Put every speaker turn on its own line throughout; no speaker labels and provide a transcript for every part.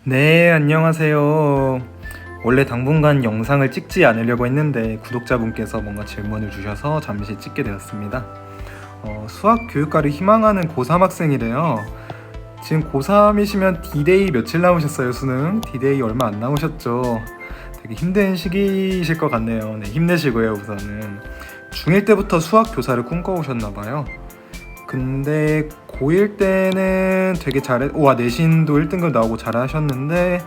네, 안녕하세요. 원래 당분간 영상을 찍지 않으려고 했는데 구독자분께서 뭔가 질문을 주셔서 잠시 찍게 되었습니다. 수학 교육과를 희망하는 고3 학생이래요. 지금 고3이시면 D-Day 며칠 남으셨어요, 수능? D-Day 얼마 안 남으셨죠? 되게 힘든 시기이실 것 같네요. 네, 힘내시고요, 우선은. 중1 때부터 수학 교사를 꿈꿔오셨나봐요. 근데 고1 때는 되게 와, 내신도 1등급 나오고 잘하셨는데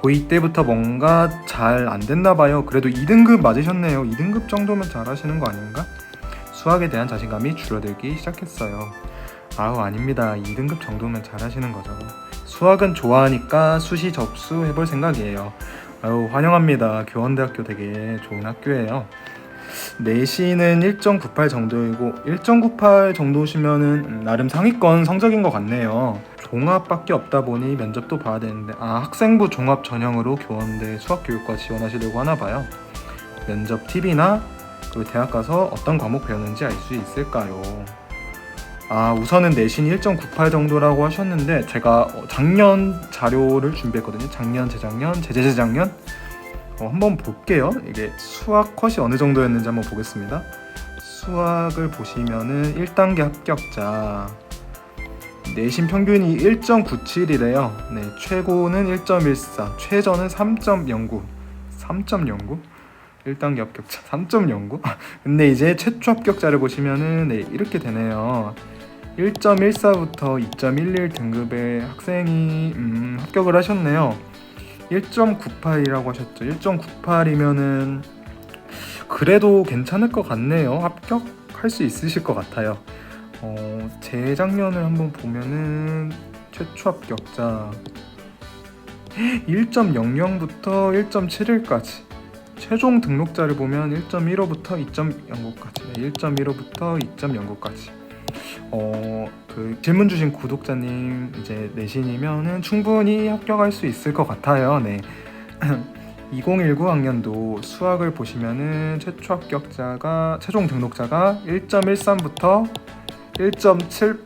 고2 때부터 뭔가 잘 안 됐나 봐요. 그래도 2등급 맞으셨네요. 2등급 정도면 잘하시는 거 아닌가? 수학에 대한 자신감이 줄어들기 시작했어요. 아우, 아닙니다. 2등급 정도면 잘하시는 거죠. 수학은 좋아하니까 수시 접수해볼 생각이에요. 아우, 환영합니다. 교원대학교 되게 좋은 학교예요. 내신은 1.98 정도이고 1.98 정도시면은 나름 상위권 성적인 것 같네요. 종합밖에 없다 보니 면접도 봐야 되는데 학생부 종합 전형으로 교원대 수학교육과 지원하시려고 하나 봐요. 면접 팁이나 그리고 대학 가서 어떤 과목 배우는지 알 수 있을까요? 우선은 내신이 1.98 정도라고 하셨는데 제가 작년 자료를 준비했거든요. 작년, 재작년, 재재재작년 한번 볼게요. 이게 수학 컷이 어느 정도였는지 한번 보겠습니다. 수학을 보시면은 1단계 합격자 내신 평균이 1.97이래요. 네, 최고는 1.14, 최저는 3.09. 3.09? 1단계 합격자 3.09? 근데 이제 최초 합격자를 보시면은 네, 이렇게 되네요. 1.14부터 2.11 등급의 학생이 합격을 하셨네요. 1.98이라고 하셨죠. 1.98이면은 그래도 괜찮을 것 같네요. 합격할 수 있으실 것 같아요. 재작년을 한번 보면은 최초 합격자 1.00부터 1.71까지 최종 등록자를 보면 1.15부터 2.09까지 1.15부터 2.09까지 그 질문 주신 구독자님 이제 내신이면은 충분히 합격할 수 있을 것 같아요. 네. 2019 학년도 수학을 보시면은 최초 합격자가 최종 등록자가 1.13부터 1.7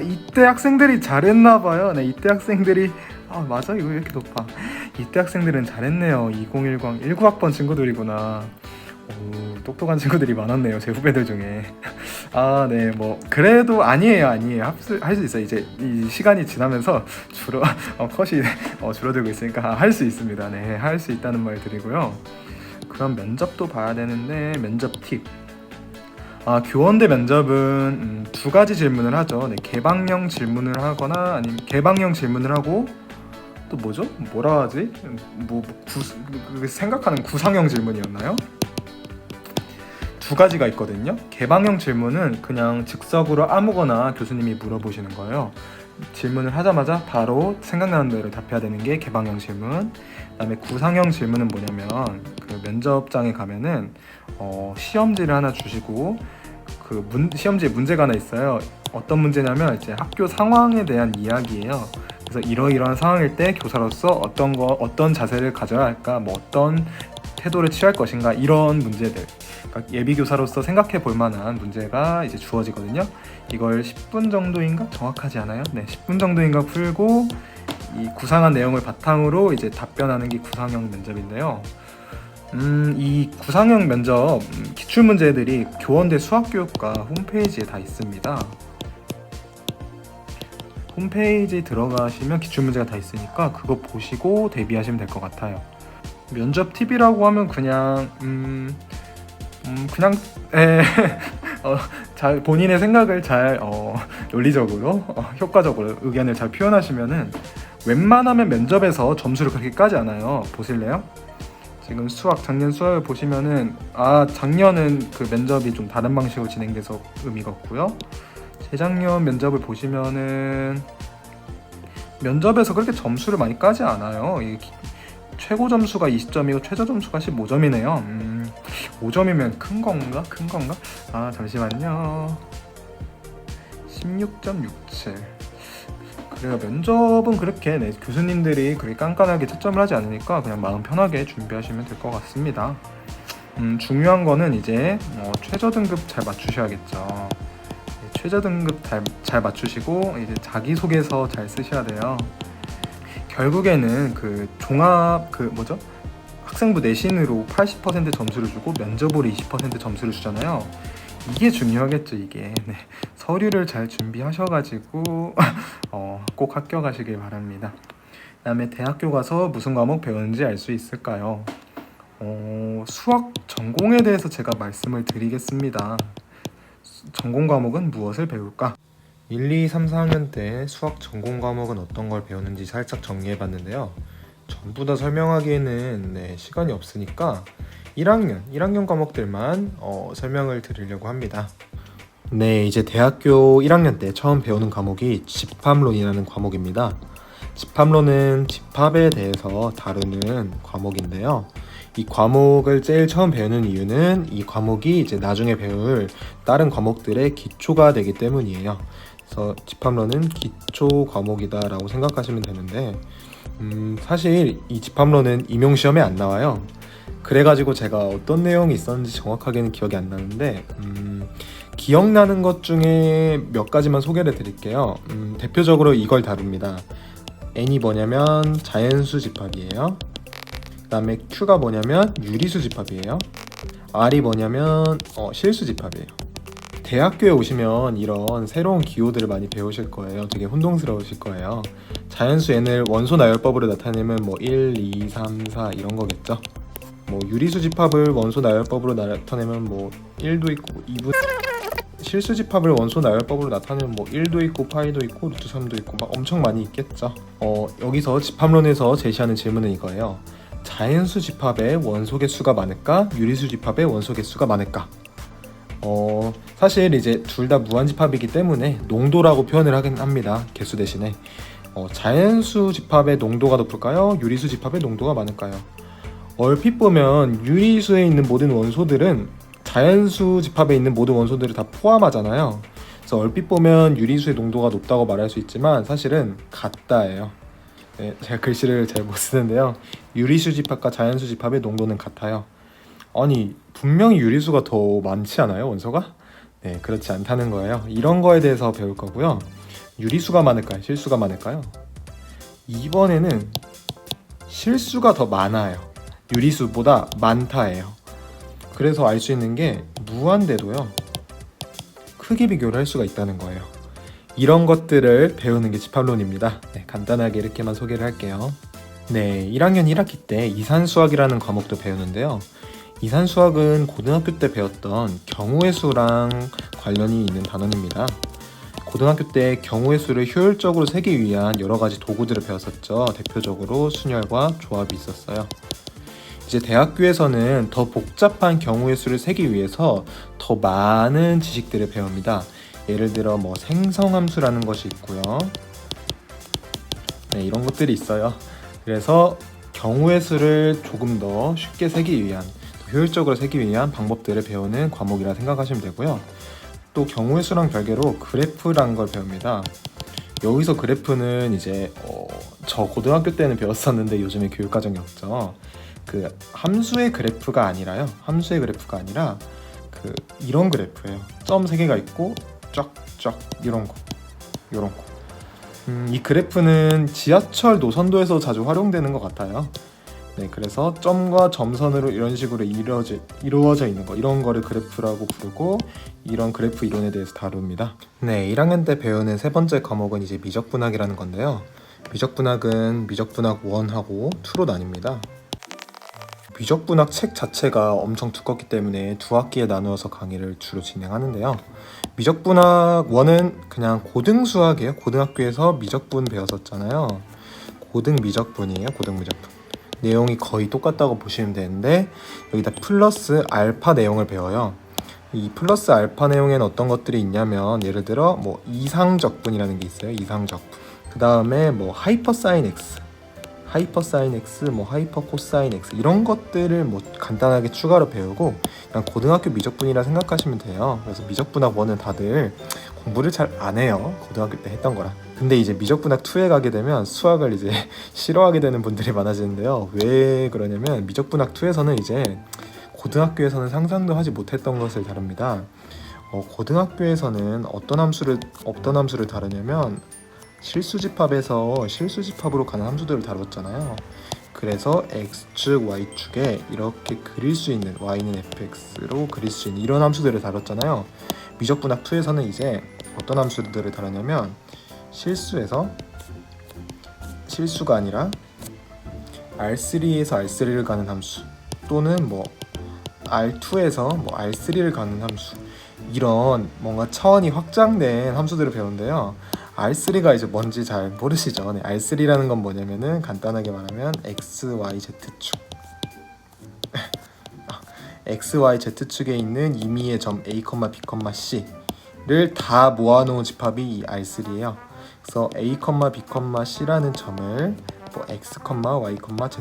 이때 학생들이 잘했나 봐요. 네, 이때 학생들이 맞아, 이거 왜 이렇게 높아? 이때 학생들은 잘했네요. 2010 19학번 친구들이구나. 오, 똑똑한 친구들이 많았네요, 제 후배들 중에. 네, 뭐 그래도 아니에요. 할 수 있어요. 이제 이 시간이 지나면서 컷이 줄어들고 있으니까 할 수 있습니다. 네, 할 수 있다는 말 드리고요. 그럼 면접도 봐야 되는데 면접 팁. 교원대 면접은 두 가지 질문을 하죠. 네, 개방형 질문을 하거나 아니면 개방형 질문을 하고 또 뭐죠? 뭐라 하지? 생각하는 구상형 질문이었나요? 두 가지가 있거든요. 개방형 질문은 그냥 즉석으로 아무거나 교수님이 물어보시는 거예요. 질문을 하자마자 바로 생각나는 대로 답해야 되는 게 개방형 질문. 그다음에 구상형 질문은 뭐냐면 그 면접장에 가면은 시험지를 하나 주시고 시험지에 문제가 하나 있어요. 어떤 문제냐면 이제 학교 상황에 대한 이야기예요. 그래서 이러이러한 상황일 때 교사로서 어떤 자세를 가져야 할까, 뭐 어떤 태도를 취할 것인가, 이런 문제들. 그러니까 예비교사로서 생각해 볼 만한 문제가 이제 주어지거든요. 이걸 10분 정도인가? 정확하지 않아요? 네, 10분 정도인가 풀고 이 구상한 내용을 바탕으로 이제 답변하는 게 구상형 면접인데요. 이 구상형 면접 기출문제들이 교원대 수학교육과 홈페이지에 다 있습니다. 홈페이지에 들어가시면 기출문제가 다 있으니까 그거 보시고 대비하시면 될 것 같아요. 면접 팁이라고 하면 그냥 잘 본인의 생각을 잘 논리적으로 효과적으로 의견을 잘 표현하시면은 웬만하면 면접에서 점수를 그렇게 까지 않아요. 보실래요? 지금 작년 수학을 보시면은 작년은 그 면접이 좀 다른 방식으로 진행돼서 의미가 없고요. 재작년 면접을 보시면은 면접에서 그렇게 점수를 많이 까지 않아요. 최고 점수가 20점이고 최저 점수가 15점이네요. 5점이면 큰 건가? 잠시만요. 16.67. 그래요. 면접은 그렇게 교수님들이 그렇게 깐깐하게 채점을 하지 않으니까 그냥 마음 편하게 준비하시면 될 것 같습니다. 중요한 거는 이제 최저 등급 잘 맞추셔야겠죠. 최저 등급 잘 맞추시고 이제 자기소개서 잘 쓰셔야 돼요. 결국에는 그 종합 학생부 내신으로 80% 점수를 주고 면접으로 20% 점수를 주잖아요. 이게 중요하겠죠, 이게. 네. 서류를 잘 준비하셔가지고 꼭 합격하시길 바랍니다. 그다음에 대학교 가서 무슨 과목 배우는지 알 수 있을까요? 수학 전공에 대해서 제가 말씀을 드리겠습니다. 전공 과목은 무엇을 배울까? 1, 2, 3, 4학년 때 수학 전공 과목은 어떤 걸 배우는지 살짝 정리해 봤는데요. 전부 다 설명하기에는 시간이 없으니까 1학년 과목들만 설명을 드리려고 합니다. 네, 이제 대학교 1학년 때 처음 배우는 과목이 집합론이라는 과목입니다. 집합론은 집합에 대해서 다루는 과목인데요. 이 과목을 제일 처음 배우는 이유는 이 과목이 이제 나중에 배울 다른 과목들의 기초가 되기 때문이에요. 그래서 집합론은 기초 과목이다 라고 생각하시면 되는데 사실 이 집합론은 임용시험에 안 나와요. 그래가지고 제가 어떤 내용이 있었는지 정확하게는 기억이 안 나는데 기억나는 것 중에 몇 가지만 소개를 드릴게요. 대표적으로 이걸 다룹니다. N이 뭐냐면 자연수 집합이에요. 그 다음에 Q가 뭐냐면 유리수 집합이에요. R이 뭐냐면 실수 집합이에요. 대학교에 오시면 이런 새로운 기호들을 많이 배우실 거예요. 되게 혼동스러우실 거예요. 자연수 N을 원소 나열법으로 나타내면 1, 2, 3, 4 이런 거겠죠. 유리수 집합을 원소 나열법으로 나타내면 1도 있고 2분 실수 집합을 원소 나열법으로 나타내면 1도 있고 파이도 있고 루트 3도 있고 막 엄청 많이 있겠죠. 여기서 집합론에서 제시하는 질문은 이거예요. 자연수 집합의 원소 개수가 많을까? 유리수 집합의 원소 개수가 많을까? 사실 이제 둘 다 무한집합이기 때문에 농도라고 표현을 하긴 합니다. 개수 대신에 자연수 집합의 농도가 높을까요? 유리수 집합의 농도가 많을까요? 얼핏 보면 유리수에 있는 모든 원소들은 자연수 집합에 있는 모든 원소들을 다 포함하잖아요. 그래서 얼핏 보면 유리수의 농도가 높다고 말할 수 있지만 사실은 같다예요. 네, 제가 글씨를 잘 못 쓰는데요. 유리수 집합과 자연수 집합의 농도는 같아요. 아니 분명히 유리수가 더 많지 않아요, 원소가? 네, 그렇지 않다는 거예요. 이런 거에 대해서 배울 거고요. 유리수가 많을까요? 실수가 많을까요? 이번에는 실수가 더 많아요. 유리수보다 많다예요. 그래서 알 수 있는 게 무한대도요. 크기 비교를 할 수가 있다는 거예요. 이런 것들을 배우는 게 집합론입니다. 네, 간단하게 이렇게만 소개를 할게요. 네, 1학년 1학기 때 이산수학이라는 과목도 배우는데요. 이산수학은 고등학교 때 배웠던 경우의 수랑 관련이 있는 단원입니다. 고등학교 때 경우의 수를 효율적으로 세기 위한 여러 가지 도구들을 배웠었죠. 대표적으로 순열과 조합이 있었어요. 이제 대학교에서는 더 복잡한 경우의 수를 세기 위해서 더 많은 지식들을 배웁니다. 예를 들어 생성함수라는 것이 있고요. 네, 이런 것들이 있어요. 그래서 경우의 수를 조금 더 쉽게 세기 위한, 더 효율적으로 세기 위한 방법들을 배우는 과목이라 생각하시면 되고요. 또 경우의 수랑 별개로 그래프라는 걸 배웁니다. 여기서 그래프는 이제 저 고등학교 때는 배웠었는데 요즘에 교육과정이 없죠. 그 함수의 그래프가 아니라 이런 그래프예요. 점 3개가 있고 쫙쫙 이런 거. 이 그래프는 지하철 노선도에서 자주 활용되는 것 같아요. 네, 그래서 점과 점선으로 이런 식으로 이루어져 있는 거, 이런 거를 그래프라고 부르고 이런 그래프 이론에 대해서 다룹니다. 네, 1학년 때 배우는 세 번째 과목은 이제 미적분학이라는 건데요. 미적분학은 미적분학 1하고 2로 나뉩니다. 미적분학 책 자체가 엄청 두껍기 때문에 두 학기에 나누어서 강의를 주로 진행하는데요. 미적분학 1은 그냥 고등수학이에요. 고등학교에서 미적분 배웠었잖아요. 고등미적분이에요. 고등미적분. 내용이 거의 똑같다고 보시면 되는데 여기다 플러스 알파 내용을 배워요. 이 플러스 알파 내용에는 어떤 것들이 있냐면 예를 들어 이상적분이라는 게 있어요. 이상적분. 그 다음에 하이퍼사인 x, 하이퍼 코사인 x 이런 것들을 간단하게 추가로 배우고 그냥 고등학교 미적분이라 생각하시면 돼요. 그래서 미적분학 1은 다들 공부를 잘 안 해요. 고등학교 때 했던 거라. 근데 이제 미적분학 2에 가게 되면 수학을 이제 싫어하게 되는 분들이 많아지는데요. 왜 그러냐면 미적분학 2에서는 이제 고등학교에서는 상상도 하지 못했던 것을 다룹니다. 고등학교에서는 어떤 함수를 다루냐면 실수집합에서 실수집합으로 가는 함수들을 다뤘잖아요. 그래서 x축, y축에 이렇게 그릴 수 있는 y는 fx로 그릴 수 있는 이런 함수들을 다뤘잖아요. 미적분학 2에서는 이제 어떤 함수들을 다루냐면 실수가 아니라 R3에서 R3를 가는 함수, 또는 R2에서 R3를 가는 함수, 이런 뭔가 차원이 확장된 함수들을 배우는데요. R3가 이제 뭔지 잘 모르시죠? 네, R3라는 건 뭐냐면은 간단하게 말하면 X, Y, Z축 X, Y, Z축에 있는 임의의 점 A, B, C를 다 모아놓은 집합이 이 R3예요. 그래서 A, B, C라는 점을 X, Y,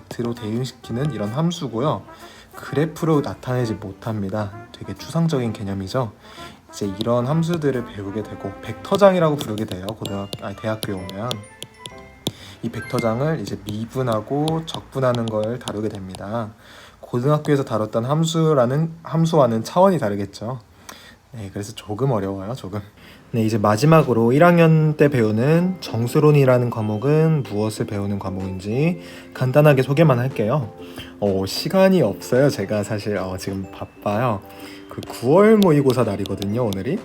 Z로 대응시키는 이런 함수고요. 그래프로 나타내지 못합니다. 되게 추상적인 개념이죠. 이제 이런 함수들을 배우게 되고 벡터장이라고 부르게 돼요. 대학교에 오면 이 벡터장을 이제 미분하고 적분하는 걸 다루게 됩니다. 고등학교에서 다뤘던 함수와는 차원이 다르겠죠. 네, 그래서 조금 어려워요. 조금. 네, 이제 마지막으로 1학년 때 배우는 정수론이라는 과목은 무엇을 배우는 과목인지 간단하게 소개만 할게요. 시간이 없어요. 제가 사실 지금 바빠요. 그 9월 모의고사 날이거든요, 오늘이.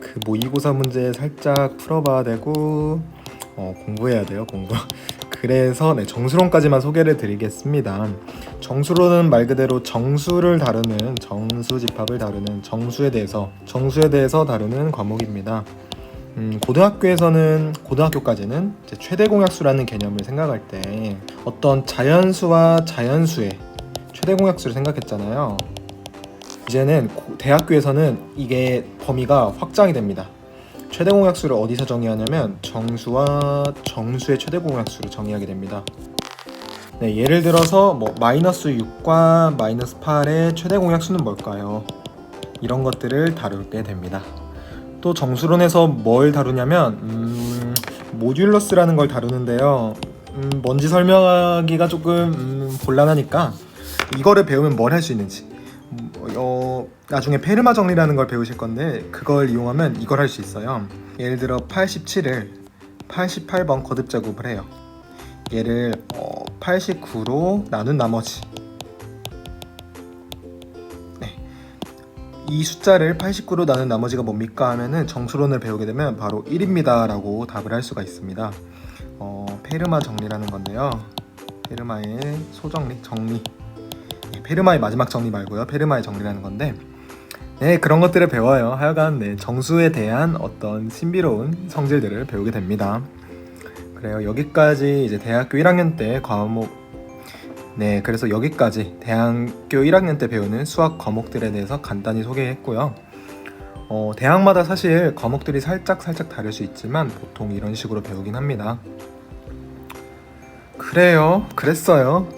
그 모의고사 문제 살짝 풀어봐야 되고 공부해야 돼요, 공부. 그래서 정수론까지만 소개를 드리겠습니다. 정수론은 말 그대로 정수를 다루는, 정수집합을 다루는, 정수에 대해서 다루는 과목입니다. 고등학교까지는 이제 최대공약수라는 개념을 생각할 때 어떤 자연수와 자연수의 최대공약수를 생각했잖아요. 이제는 대학교에서는 이게 범위가 확장이 됩니다. 최대공약수를 어디서 정의하냐면 정수와 정수의 최대공약수를 정의하게 됩니다. 네, 예를 들어서 마이너스 6과 마이너스 8의 최대공약수는 뭘까요? 이런 것들을 다루게 됩니다. 또 정수론에서 뭘 다루냐면 모듈러스라는 걸 다루는데요. 뭔지 설명하기가 조금 곤란하니까 이거를 배우면 뭘 할 수 있는지, 나중에 페르마 정리라는 걸 배우실 건데 그걸 이용하면 이걸 할 수 있어요. 예를 들어 87을 88번 거듭 제곱을 해요. 얘를 89로 나눈 나머지, 이 숫자를 89로 나눈 나머지가 뭡니까 하면은 정수론을 배우게 되면 바로 1입니다 라고 답을 할 수가 있습니다. 페르마 정리라는 건데요. 페르마의 정리. 페르마의 마지막 정리 말고요. 페르마의 정리라는 건데, 네, 그런 것들을 배워요. 하여간 정수에 대한 어떤 신비로운 성질들을 배우게 됩니다. 그래요. 여기까지 이제 대학교 1학년 때 과목, 그래서 여기까지 대학교 1학년 때 배우는 수학 과목들에 대해서 간단히 소개했고요. 대학마다 사실 과목들이 살짝 다를 수 있지만 보통 이런 식으로 배우긴 합니다. 그랬어요.